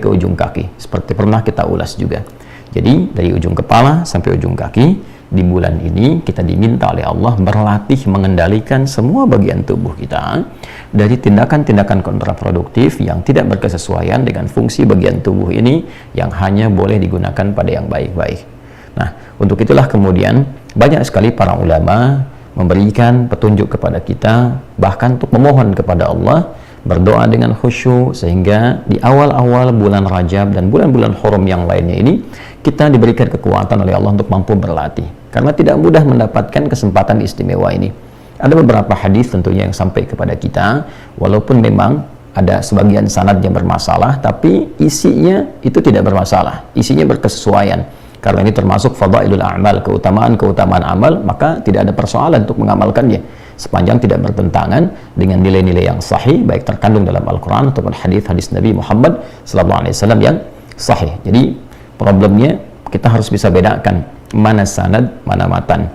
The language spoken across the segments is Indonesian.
ke ujung kaki, seperti pernah kita ulas juga. Jadi dari ujung kepala sampai ujung kaki, di bulan ini kita diminta oleh Allah berlatih mengendalikan semua bagian tubuh kita dari tindakan-tindakan kontraproduktif yang tidak berkesesuaian dengan fungsi bagian tubuh ini, yang hanya boleh digunakan pada yang baik-baik. Nah, untuk itulah kemudian banyak sekali para ulama memberikan petunjuk kepada kita, bahkan untuk memohon kepada Allah, berdoa dengan khusyuk, sehingga di awal-awal bulan Rajab dan bulan-bulan hurum yang lainnya ini kita diberikan kekuatan oleh Allah untuk mampu berlatih, karena tidak mudah mendapatkan kesempatan istimewa ini. Ada beberapa hadis tentunya yang sampai kepada kita, walaupun memang ada sebagian sanad yang bermasalah, tapi isinya itu tidak bermasalah, isinya berkesesuaian, karena ini termasuk fadailul a'mal, keutamaan amal, maka tidak ada persoalan untuk mengamalkannya sepanjang tidak bertentangan dengan nilai-nilai yang sahih, baik terkandung dalam Al-Quran ataupun hadis-hadis Nabi Muhammad SAW yang sahih. Jadi problemnya kita harus bisa bedakan mana sanad, mana matan,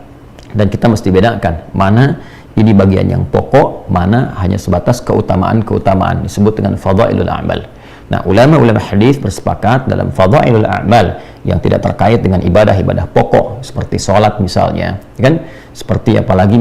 dan kita mesti bedakan mana ini bagian yang pokok, mana hanya sebatas keutamaan-keutamaan, disebut dengan fadailul a'mal. Nah, ulama-ulama hadis bersepakat dalam fadailul a'mal yang tidak terkait dengan ibadah-ibadah pokok seperti sholat misalnya, kan? Seperti apalagi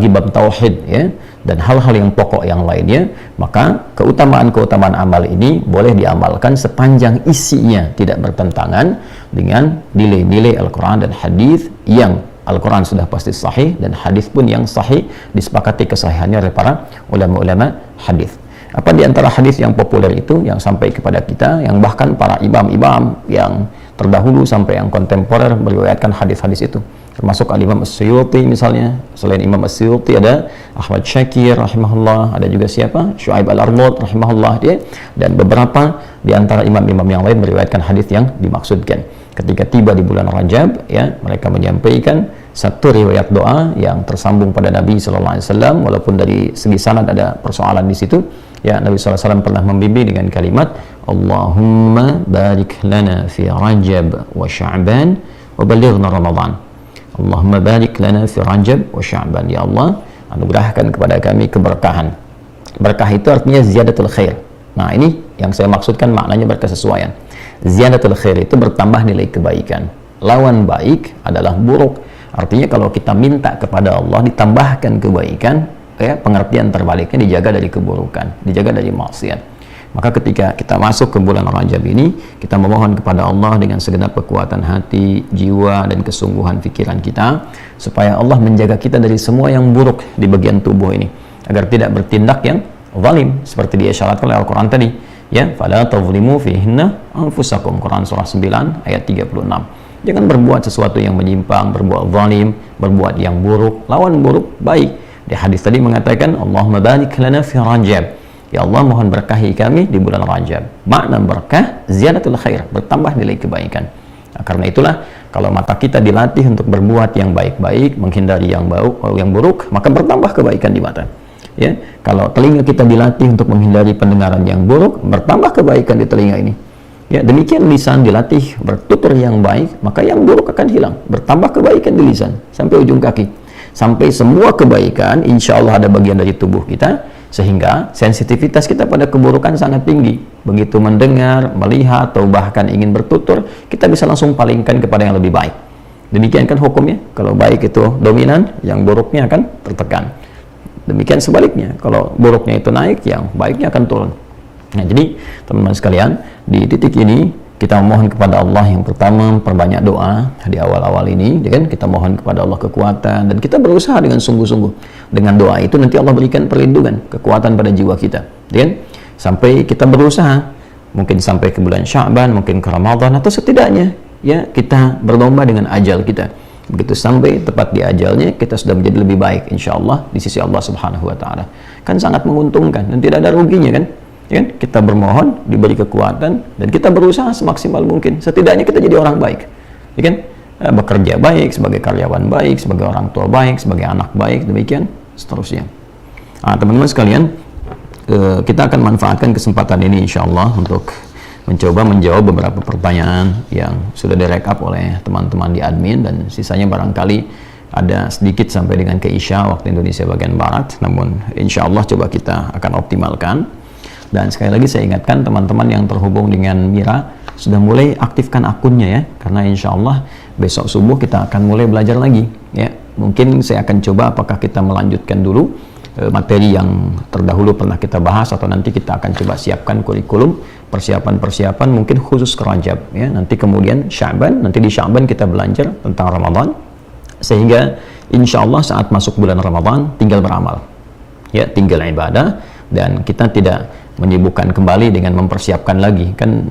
bab tauhid, ya, dan hal-hal yang pokok yang lainnya, maka keutamaan-keutamaan amal ini boleh diamalkan sepanjang isinya tidak bertentangan dengan nilai-nilai Al-Quran dan hadis, yang Al-Quran sudah pasti sahih dan hadis pun yang sahih disepakati kesahihannya oleh para ulama-ulama hadis. Apa di antara hadis yang populer itu yang sampai kepada kita, yang bahkan para imam-imam yang terdahulu sampai yang kontemporer meriwayatkan hadis-hadis itu, termasuk Al-Imam As-Suyuti misalnya. Selain Imam As-Suyuti ada Ahmad Syakir rahimahullah, ada juga siapa? Syu'aib Al-Arnaud rahimahullah, dia, dan beberapa di antara imam-imam yang lain meriwayatkan hadis yang dimaksudkan. Ketika tiba di bulan Rajab, ya, mereka menyampaikan satu riwayat doa yang tersambung pada Nabi SAW, walaupun dari segi sanad ada persoalan di situ. Ya, Nabi SAW pernah membimbing dengan kalimat Allahumma barik lana fi Rajab wa Sya'ban wa balighna Ramadan. Allahumma barik lana fi Rajab wa Sya'ban. Ya Allah, anugerahkan kepada kami keberkahan. Berkah itu artinya ziyadatul khair. Nah, ini yang saya maksudkan, maknanya berkesesuaian. Ziyadatul khair itu bertambah nilai kebaikan. Lawan baik adalah buruk. Artinya kalau kita minta kepada Allah ditambahkan kebaikan, ya, pengertian terbaliknya dijaga dari keburukan, dijaga dari maksiat. Maka ketika kita masuk ke bulan Rajab ini, kita memohon kepada Allah dengan segenap kekuatan hati, jiwa, dan kesungguhan pikiran kita, supaya Allah menjaga kita dari semua yang buruk di bagian tubuh ini, agar tidak bertindak yang zalim, seperti diisyaratkan oleh Al-Quran tadi, ya, fala tazlimu fihinna anfusakum, Quran surah 9 ayat 36. Jangan berbuat sesuatu yang menyimpang, berbuat zalim, berbuat yang buruk, lawan buruk baik. Di hadis tadi mengatakan Allahumma barik lana fi Rajab. Ya Allah, mohon berkahi kami di bulan Rajab. Makna berkah ziyadatul khair, bertambah nilai kebaikan. Nah, karena itulah kalau mata kita dilatih untuk berbuat yang baik-baik, menghindari yang buruk, maka bertambah kebaikan di mata. Ya, kalau telinga kita dilatih untuk menghindari pendengaran yang buruk, bertambah kebaikan di telinga ini. Ya, demikian lisan dilatih bertutur yang baik, maka yang buruk akan hilang, bertambah kebaikan di lisan sampai ujung kaki. Sampai semua kebaikan insya Allah ada bagian dari tubuh kita, sehingga sensitivitas kita pada keburukan sangat tinggi. Begitu mendengar, melihat, atau bahkan ingin bertutur, kita bisa langsung palingkan kepada yang lebih baik. Demikian kan hukumnya, kalau baik itu dominan, yang buruknya akan tertekan. Demikian sebaliknya, kalau buruknya itu naik, yang baiknya akan turun. Nah, jadi teman-teman sekalian, di titik ini kita mohon kepada Allah yang pertama, perbanyak doa di awal-awal ini, kan? Kita mohon kepada Allah kekuatan, dan kita berusaha dengan sungguh-sungguh. Dengan doa itu nanti Allah berikan perlindungan, kekuatan pada jiwa kita, kan? Sampai kita berusaha, mungkin sampai ke bulan Sya'ban, mungkin ke Ramadan, atau setidaknya ya kita berlomba dengan ajal kita. Begitu sampai tepat di ajalnya, kita sudah menjadi lebih baik insya Allah di sisi Allah Subhanahu wa Ta'ala. Kan sangat menguntungkan dan tidak ada ruginya, kan? Ya, kita bermohon diberi kekuatan dan kita berusaha semaksimal mungkin, setidaknya kita jadi orang baik, ya kan? Bekerja baik, sebagai karyawan baik, sebagai orang tua baik, sebagai anak baik, demikian seterusnya. Teman-teman sekalian, kita akan manfaatkan kesempatan ini insya Allah untuk mencoba menjawab beberapa pertanyaan yang sudah direkap oleh teman-teman di admin, dan sisanya barangkali ada sedikit sampai dengan ke Isya waktu Indonesia bagian Barat, namun insya Allah coba kita akan optimalkan. Dan sekali lagi saya ingatkan teman-teman yang terhubung dengan Mira, sudah mulai aktifkan akunnya ya, karena insya Allah besok subuh kita akan mulai belajar lagi ya. Mungkin saya akan coba apakah kita melanjutkan dulu materi yang terdahulu pernah kita bahas, atau nanti kita akan coba siapkan kurikulum persiapan mungkin khusus ke Rajab ya. Nanti kemudian Sya'ban, nanti di Sya'ban kita belajar tentang Ramadan, sehingga insya Allah saat masuk bulan Ramadan tinggal beramal ya, tinggal ibadah, dan kita tidak menyibukkan kembali dengan mempersiapkan lagi kan,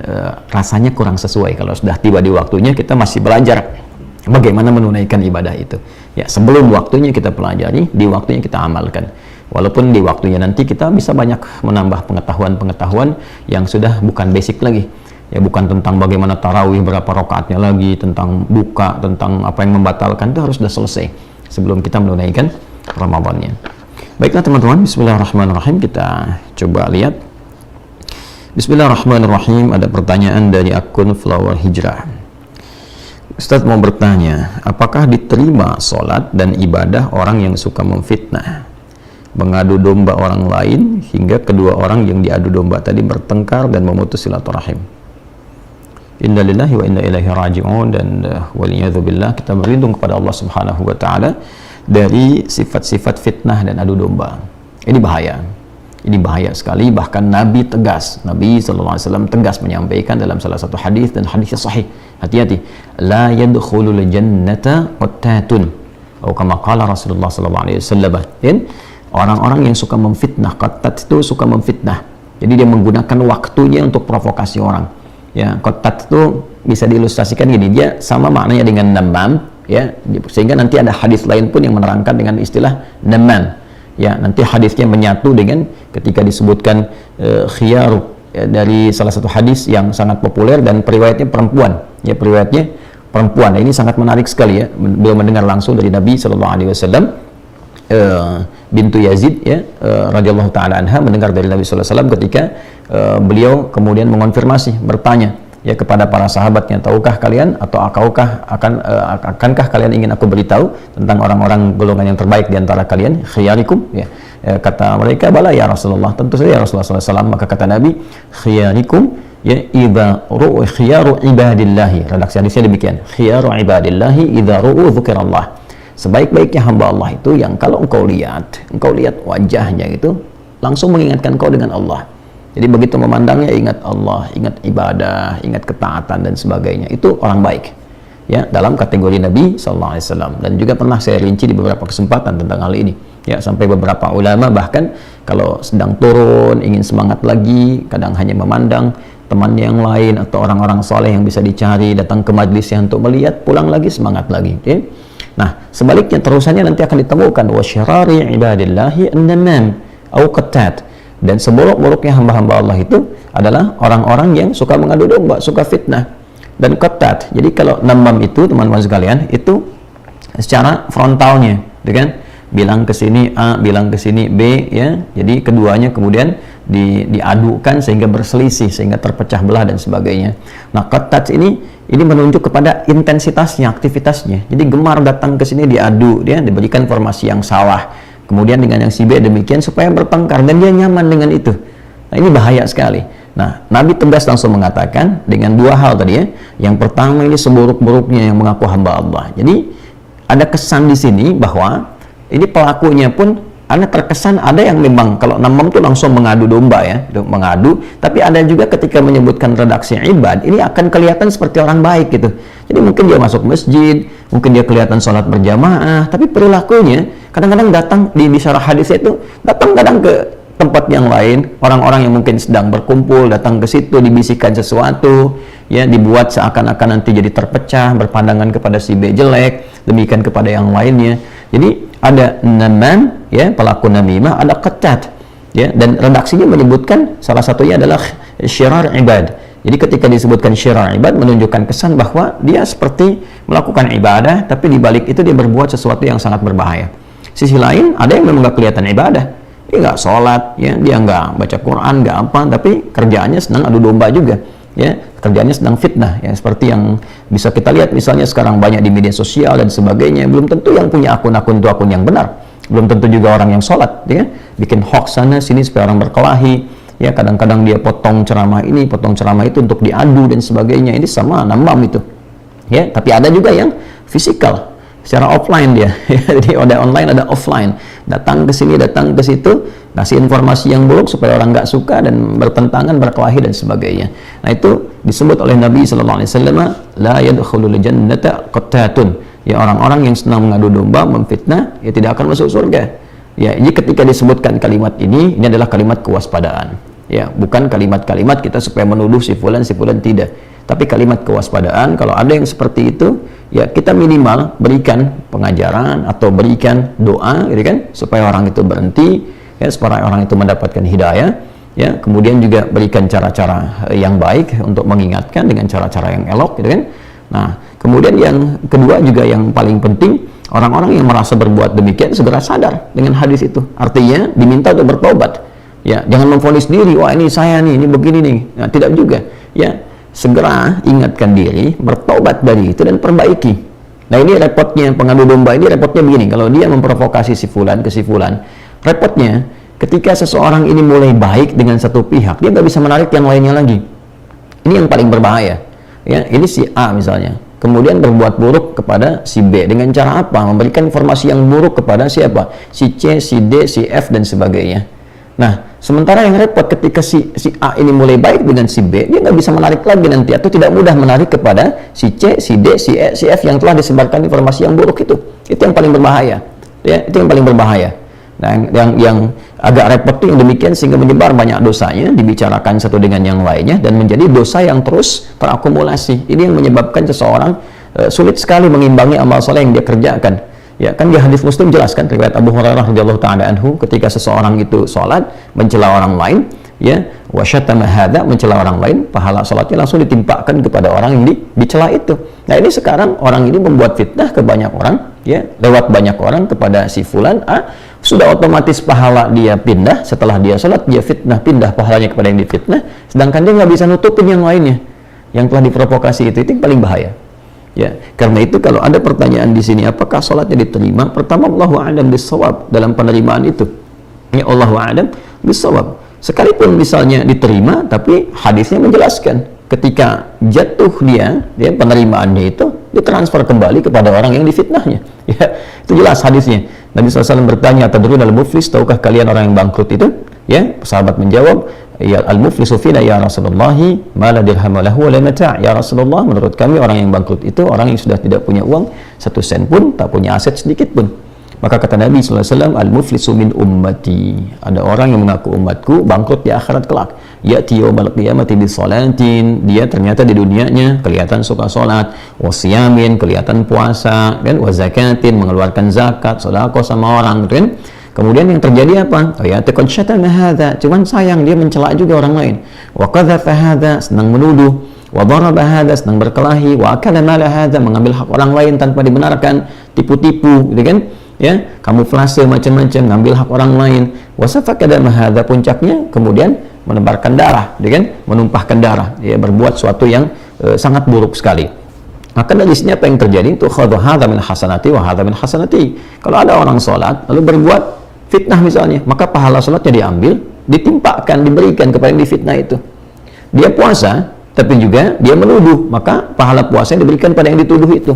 rasanya kurang sesuai kalau sudah tiba di waktunya kita masih belajar bagaimana menunaikan ibadah itu ya. Sebelum waktunya kita pelajari, di waktunya kita amalkan, walaupun di waktunya nanti kita bisa banyak menambah pengetahuan yang sudah bukan basic lagi ya, bukan tentang bagaimana tarawih berapa rakaatnya lagi, tentang buka, tentang apa yang membatalkan, itu harus sudah selesai sebelum kita menunaikan Ramadannya. Baiklah teman-teman, bismillahirrahmanirrahim, kita coba lihat. Bismillahirrahmanirrahim, ada pertanyaan dari akun Flower Hijrah. Ustadz mau bertanya, apakah diterima sholat dan ibadah orang yang suka memfitnah, mengadu domba orang lain, hingga kedua orang yang diadu domba tadi bertengkar dan memutus silaturahim? Inna lillahi wa inna ilaihi raji'un. Dan waliyadzubillah, kita berlindung kepada Allah subhanahu wa ta'ala dari sifat-sifat fitnah dan adu domba. Ini bahaya. Ini bahaya sekali. Bahkan Nabi tegas, Nabi SAW tegas menyampaikan dalam salah satu hadis, dan hadisnya sahih, hati-hati, la yadkhulul jannata qattatun, atau kama qala Rasulullah SAW. Orang-orang yang suka memfitnah, qattat itu suka memfitnah, jadi dia menggunakan waktunya untuk provokasi orang ya. Qattat itu bisa diilustrasikan gini, dia sama maknanya dengan namam ya, sehingga nanti ada hadis lain pun yang menerangkan dengan istilah namam ya. Nanti hadisnya menyatu dengan ketika disebutkan khiyar ya, dari salah satu hadis yang sangat populer, dan periwayatnya perempuan ya, periwayatnya perempuan. Nah, ini sangat menarik sekali ya, beliau mendengar langsung dari Nabi SAW. Bintu Yazid ya, radhiyallahu taala anha mendengar dari Nabi SAW ketika beliau kemudian mengonfirmasi, bertanya ya kepada para sahabatnya, tahukah kalian atau akankah kalian ingin aku beritahu tentang orang-orang golongan yang terbaik di antara kalian, khiyarikum ya. Kata mereka, bala ya Rasulullah, tentu saja ya Rasulullah SAW. Maka kata Nabi, khiyarikum ya idza ru'u khiyaru ibadillahi, redaksi hadisnya demikian, khiyaru ibadillahi idza ru'u dzikirallah. Sebaik-baiknya hamba Allah itu yang kalau engkau lihat wajahnya itu langsung mengingatkan kau dengan Allah. Jadi begitu memandangnya ingat Allah, ingat ibadah, ingat ketaatan dan sebagainya, itu orang baik ya, dalam kategori Nabi SAW. Dan juga pernah saya rinci di beberapa kesempatan tentang hal ini ya, sampai beberapa ulama bahkan kalau sedang turun ingin semangat lagi, kadang hanya memandang teman yang lain atau orang-orang soleh yang bisa dicari, datang ke majlisnya untuk melihat, pulang lagi semangat lagi ya. Nah, sebaliknya terusannya nanti akan ditemukan wasyarari ibadillahi an-namam au qattat. Dan seburuk-buruknya hamba-hamba Allah itu adalah orang-orang yang suka mengadu domba, suka fitnah dan qattat. Jadi kalau namam itu teman-teman sekalian, itu secara frontalnya, ya kan? Bilang ke sini A, bilang ke sini B ya. Jadi keduanya kemudian diadukan sehingga berselisih, sehingga terpecah belah dan sebagainya. Nah, qattat ini menunjuk kepada intensitasnya, aktivitasnya. Jadi gemar datang ke sini diadu, dia diberikan informasi yang salah. Kemudian dengan yang si B demikian supaya bertengkar dan dia nyaman dengan itu. Nah, ini bahaya sekali. Nah, Nabi tegas langsung mengatakan dengan dua hal tadi ya. Yang pertama, ini seburuk-buruknya yang mengaku hamba Allah. Jadi ada kesan di sini bahwa ini pelakunya pun Anda terkesan ada yang memang kalau namam itu langsung mengadu domba ya, mengadu, tapi ada juga ketika menyebutkan redaksi ibad, ini akan kelihatan seperti orang baik gitu. Jadi mungkin dia masuk masjid, mungkin dia kelihatan sholat berjamaah, tapi perilakunya kadang-kadang datang di syarah hadisnya itu datang kadang ke tempat yang lain, orang-orang yang mungkin sedang berkumpul datang ke situ, dibisikkan sesuatu ya, dibuat seakan-akan nanti jadi terpecah, berpandangan kepada si B jelek, demikian kepada yang lainnya. Jadi ada namam ya, pelaku namimah, ada qattat ya, dan redaksinya menyebutkan salah satunya adalah syirar ibad. Jadi ketika disebutkan syirar ibad menunjukkan kesan bahwa dia seperti melakukan ibadah, tapi di balik itu dia berbuat sesuatu yang sangat berbahaya. Sisi lain ada yang memang gak kelihatan ibadah, dia nggak sholat ya, dia nggak baca Quran, nggak apa, tapi kerjaannya senang adu domba juga ya, kerjanya sedang fitnah ya, seperti yang bisa kita lihat misalnya sekarang banyak di media sosial dan sebagainya. Belum tentu yang punya akun-akun itu akun yang benar, belum tentu juga orang yang sholat ya, bikin hoax sana sini supaya orang berkelahi Ya, kadang-kadang dia potong ceramah ini, potong ceramah itu untuk diadu dan sebagainya. Ini sama namam itu. Ya, tapi ada juga yang fisikal, secara offline dia. Jadi ada online, ada offline. Datang ke sini, datang ke situ, kasih informasi yang buruk supaya orang nggak suka dan bertentangan, berkelahi dan sebagainya. Nah, itu disebut oleh Nabi sallallahu alaihi wasallam, la yadkhulul jannata qattatun. Ya, orang-orang yang senang mengadu domba, memfitnah, ya tidak akan masuk surga. Ya, ini ketika disebutkan kalimat ini adalah kalimat kewaspadaan. Ya, bukan kalimat-kalimat kita supaya menuduh si fulan tidak. Tapi kalimat kewaspadaan, kalau ada yang seperti itu, ya kita minimal berikan pengajaran atau berikan doa, gitu kan, supaya orang itu berhenti, ya, supaya orang itu mendapatkan hidayah. Ya, kemudian juga berikan cara-cara yang baik untuk mengingatkan dengan cara-cara yang elok, gitu kan. Nah, kemudian yang kedua juga yang paling penting, orang-orang yang merasa berbuat demikian segera sadar dengan hadis itu. Artinya diminta untuk bertobat. Ya, jangan memvonis diri, wah ini saya nih, ini begini nih. Nah, tidak juga. Ya, segera ingatkan diri, bertobat dari itu dan perbaiki. Nah, ini repotnya pengadu domba ini, repotnya begini, kalau dia memprovokasi si fulan ke si fulan, repotnya ketika seseorang ini mulai baik dengan satu pihak, dia nggak bisa menarik yang lainnya lagi. Ini yang paling berbahaya. Ya, ini si A misalnya, kemudian berbuat buruk kepada si B dengan cara apa? Memberikan informasi yang buruk kepada siapa? Si C, si D, si F dan sebagainya. Nah, sementara yang repot ketika si A ini mulai baik dengan si B, dia nggak bisa menarik lagi nanti, atau tidak mudah menarik kepada si C, si D, si E, si F yang telah disebarkan informasi yang buruk itu. Itu yang paling berbahaya. Ya, itu yang paling berbahaya. Nah, yang agak repot itu yang demikian, sehingga menyebar banyak dosanya, dibicarakan satu dengan yang lainnya, dan menjadi dosa yang terus terakumulasi. Ini yang menyebabkan seseorang sulit sekali mengimbangi amal soleh yang dia kerjakan. Ya, kan di hadis Muslim jelaskan riwayat Abu Hurairah radhiyallahu taala anhu, ketika seseorang itu sholat mencela orang lain, ya, wa syatama hadza, mencela orang lain, pahala sholatnya langsung ditimpakan kepada orang yang dicela itu. Nah, ini sekarang orang ini membuat fitnah ke banyak orang, ya, lewat banyak orang kepada si fulan A, sudah otomatis pahala dia pindah. Setelah dia sholat, dia fitnah, pindah pahalanya kepada yang difitnah, sedangkan dia nggak bisa nutupin yang lainnya yang telah diprovokasi itu yang paling bahaya. Ya, karena itu kalau ada pertanyaan di sini, apakah sholatnya diterima? Pertama, Allahu a'lam bis-shawab dalam penerimaan itu. Ya, Allahu a'lam bis-shawab. Sekalipun misalnya diterima, tapi hadisnya menjelaskan ketika jatuh dia penerimaannya itu ditransfer kembali kepada orang yang difitnahnya. Ya, itu jelas hadisnya. Nabi SAW bertanya, tadruna al-muflis, tahukah kalian orang yang bangkrut itu? Ya, sahabat menjawab, ya, al-muflisu fina ya Rasulullah, ma la dirham lahu wa la mata'. Ya Rasulullah, menurut kami orang yang bangkrut itu orang yang sudah tidak punya uang satu sen pun, tak punya aset sedikit pun. Maka kata Nabi SAW, al-muflisu min ummati, ada orang yang mengaku umatku bangkrut di akhirat kelak. Ya'ti yawmal qiyamati bi shalatin, dia ternyata di dunianya kelihatan suka salat, wasiyamin, kelihatan puasa, kan, wa zakatin, mengeluarkan zakat, sedekah sama orang, kan. Kemudian yang terjadi apa? Oh ya, taqad syatama hadza, cuman sayang dia mencela juga orang lain. Wa qadhafa hadza, senang menuduh. Wa daraba hadza, senang berkelahi. Wa akala mala hadza, mengambil hak orang lain tanpa dibenarkan, tipu-tipu, gitu kan? Ya, kamuflase macam-macam, ngambil hak orang lain. Wa safaka dama hadza, puncaknya kemudian menebarkan darah, gitu kan? Menumpahkan darah. Ya, berbuat sesuatu yang sangat buruk sekali. Maka dari sini apa yang terjadi? Itu khadha hadza min hasanati wa hadza min hasanati. Kalau ada orang salat lalu berbuat fitnah misalnya, maka pahala sholatnya diambil, ditimpakan, diberikan kepada yang difitnah itu. Dia puasa, tapi juga dia menuduh, maka pahala puasanya diberikan pada yang dituduh itu.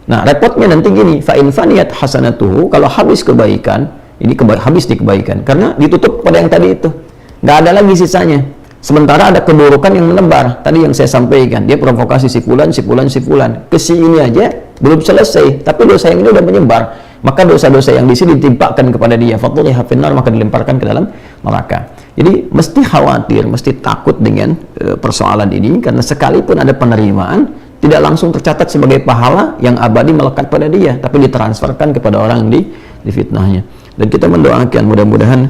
Nah, repotnya nanti gini, fa in faniyat hasanatuhu, kalau habis kebaikan, ini habis di kebaikan, karena ditutup pada yang tadi itu. Nggak ada lagi sisanya. Sementara ada keburukan yang menebar, tadi yang saya sampaikan, dia provokasi si fulan, si fulan, si fulan. Ke si ini aja belum selesai, tapi dosa yang ini udah menyebar. Maka dosa-dosa yang di sini ditimpakan kepada dia, fatuliha finnar, maka dilemparkan ke dalam neraka. Jadi mesti khawatir, mesti takut dengan persoalan ini, karena sekalipun ada penerimaan, tidak langsung tercatat sebagai pahala yang abadi melekat pada dia, tapi ditransferkan kepada orang yang difitnahnya. Dan kita mendoakan mudah-mudahan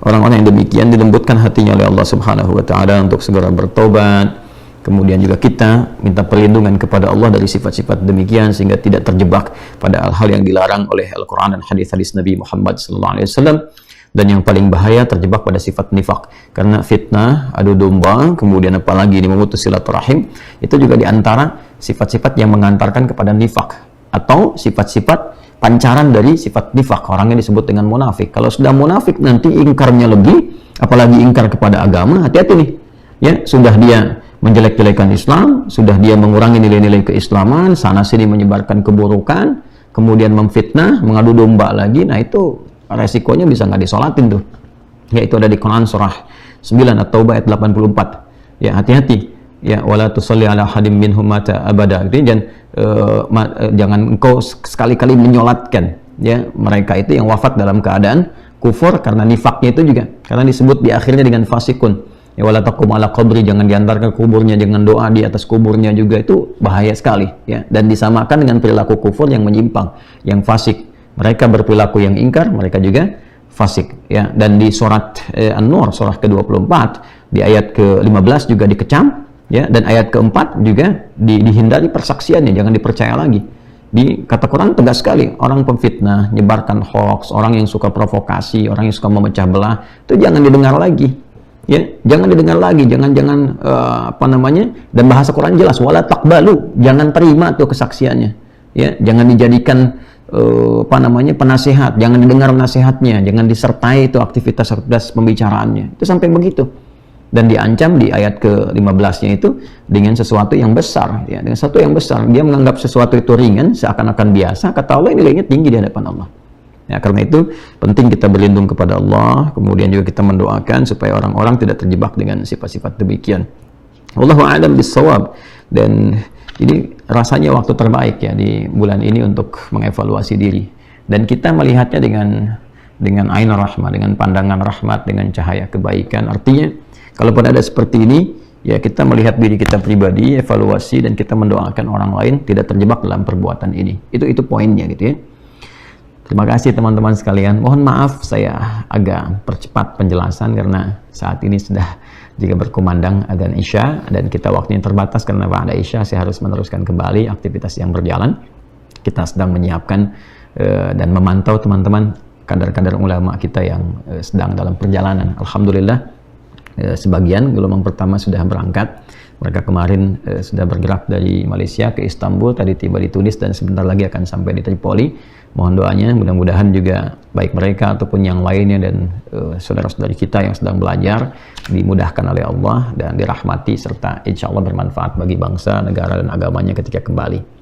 orang-orang yang demikian dilembutkan hatinya oleh Allah Subhanahu wa taala untuk segera bertobat. Kemudian juga kita minta perlindungan kepada Allah dari sifat-sifat demikian, sehingga tidak terjebak pada hal-hal yang dilarang oleh Al-Quran dan hadis-hadis Nabi Muhammad SAW. Dan yang paling bahaya terjebak pada sifat nifak, karena fitnah, adu domba, kemudian apalagi ini memutus silaturahim, itu juga diantara sifat-sifat yang mengantarkan kepada nifak. atau sifat-sifat pancaran dari sifat nifak, orangnya disebut dengan munafik. Kalau sudah munafik nanti ingkarnya lebih, apalagi ingkar kepada agama, hati-hati nih ya, sudah dia menjelek-jelekan Islam, sudah dia mengurangi nilai-nilai keislaman, sana sini menyebarkan keburukan, kemudian memfitnah, mengadu domba lagi. Nah itu resikonya bisa nggak disolatin tuh ya. Itu ada di Quran surah 9 At-Taubah ayat 84 ya. Hati-hati ya, wala tusalli ala hadim minhum mata abada, dan jangan engkau sekali-kali menyolatkan ya mereka itu yang wafat dalam keadaan kufur, karena nifaknya itu juga karena disebut di akhirnya dengan fasikun ya. Wala taqum ala qabri, jangan diantarkan kuburnya, jangan doa di atas kuburnya juga, itu bahaya sekali ya. Dan disamakan dengan perilaku kufur yang menyimpang, yang fasik. Mereka berperilaku yang ingkar, mereka juga fasik ya. Dan di surat An-Nur surah ke-24 di ayat ke-15 juga dikecam ya, dan ayat keempat juga dihindari persaksiannya, jangan dipercaya lagi. Di kata Quran tegas sekali, orang pemfitnah, nyebarkan hoax, orang yang suka provokasi, orang yang suka memecah belah, itu jangan didengar lagi ya, jangan didengar lagi, jangan dan bahasa Quran jelas, wala taqbalu, jangan terima tuh kesaksiannya ya, jangan dijadikan penasehat, jangan didengar nasihatnya, jangan disertai itu aktivitas pembicaraannya, itu sampai begitu. Dan diancam di ayat ke-15-nya itu dengan sesuatu yang besar ya, dengan sesuatu yang besar. Dia menganggap sesuatu itu ringan, seakan-akan biasa, kata Allah nilainya tinggi di hadapan Allah ya. Karena itu penting kita berlindung kepada Allah, kemudian juga kita mendoakan supaya orang-orang tidak terjebak dengan sifat-sifat demikian. Wallahu a'lam bissawab. Dan ini rasanya waktu terbaik ya di bulan ini untuk mengevaluasi diri, dan kita melihatnya dengan ain rahmah, dengan pandangan rahmat, dengan cahaya kebaikan. Artinya kalaupun ada seperti ini ya, kita melihat diri kita pribadi, evaluasi, dan kita mendoakan orang lain tidak terjebak dalam perbuatan ini. Itu poinnya gitu ya. Terima kasih teman-teman sekalian. Mohon maaf saya agak percepat penjelasan karena saat ini sudah juga berkumandang adzan Isya dan kita waktunya terbatas, karena ba'da Isya saya harus meneruskan kembali aktivitas yang berjalan. Kita sedang menyiapkan dan memantau teman-teman kadar-kadar ulama kita yang sedang dalam perjalanan. Alhamdulillah sebagian gelombang pertama sudah berangkat. Mereka kemarin sudah bergerak dari Malaysia ke Istanbul, tadi tiba di Tunis dan sebentar lagi akan sampai di Tripoli. Mohon doanya, mudah-mudahan juga baik mereka ataupun yang lainnya dan saudara-saudari kita yang sedang belajar dimudahkan oleh Allah dan dirahmati, serta insya Allah bermanfaat bagi bangsa, negara, dan agamanya ketika kembali.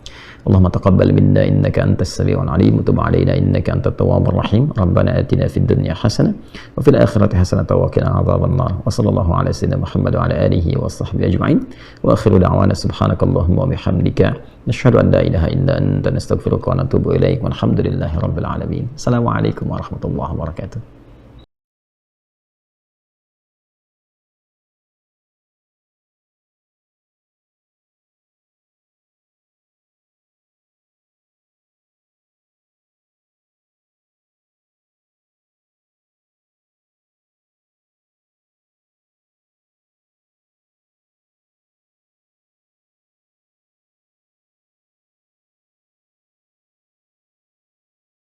Allahumma taqabbal minna innaka antas sami'ul alim wa tub 'alaina innaka antat tawwabur rahim. Rabbana atina fid dunya hasanah wa fil akhirati hasanah wa qina adzabannar. Wa sallallahu ala sayyidina Muhammad wa ala alihi wa sahbihi ajma'in. Wa akhiru da'wana subhanakallahumma wa bihamdika nashhadu an la ilaha illa anta nastaghfiruka wa natubu ilaik. Walhamdulillahi rabbil alamin. Assalamualaikum warahmatullahi wabarakatuh.